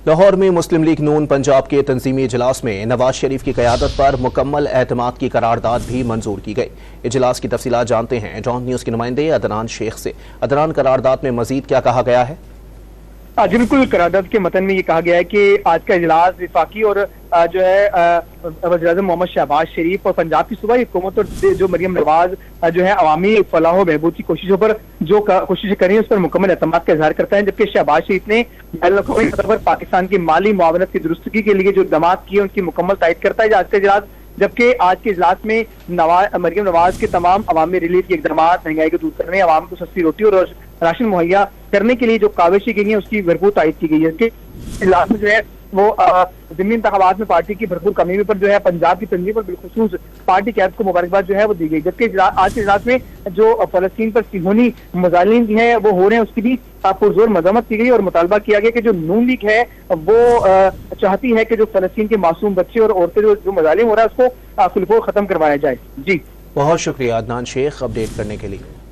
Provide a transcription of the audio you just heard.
لاہور میں مسلم لیگ نون پنجاب کے تنظیمی اجلاس میں نواز شریف کی قیادت پر مکمل اعتماد کی قرارداد بھی منظور کی گئی۔ اجلاس کی تفصیلات جانتے ہیں ڈان نیوز کے نمائندے عدنان شیخ سے۔ عدنان، قرارداد میں مزید کیا کہا گیا ہے؟ جی بالکل، قرارداد کے متن میں یہ کہا گیا ہے کہ آج کا اجلاس وفاقی اور جو ہے وزیر اعظم محمد شہباز شریف اور پنجاب کی صوبائی حکومت اور جو مریم نواز جو ہے عوامی فلاح و بہبود کی کوششوں پر جو کوششیں کر رہی ہیں اس پر مکمل اعتماد کا اظہار کرتا ہے، جبکہ شہباز شریف نے بین الاقوامی سطح پر پاکستان کی مالی معاونت کی درستگی کے لیے جو اقدامات کیے ان کی مکمل تائید کرتا ہے آج کا اجلاس۔ جبکہ آج کے اجلاس میں مریم نواز کے تمام عوامی ریلیف کے اقدامات، مہنگائی کو دور کرنے، عوام کو سستی روٹی اور راشن مہیا کرنے کے لیے جو کاوشیں کی گئی ہیں اس کی بھرپور تائید کی گئی ہے۔ کہ اجلاس میں جو ہے وہ ضمنی انتخابات میں پارٹی کی بھرپور کامیابی پر جو ہے پنجاب کی تنظیم پر بالخصوص پارٹی قیادت کو مبارکباد جو ہے وہ دی گئی، جبکہ آج کے اجلاس میں جو فلسطین پر صہیونی مظالم ہیں وہ ہو رہے ہیں اس کی بھی پرزور مذمت کی گئی اور مطالبہ کیا گیا کہ جو نون لیگ ہے وہ چاہتی ہے کہ جو فلسطین کے معصوم بچے اور عورتیں جو مظالم ہو رہا ہے اس کو فل فور ختم کروایا جائے۔ جی بہت شکریہ عدنان شیخ اپڈیٹ کرنے کے لیے۔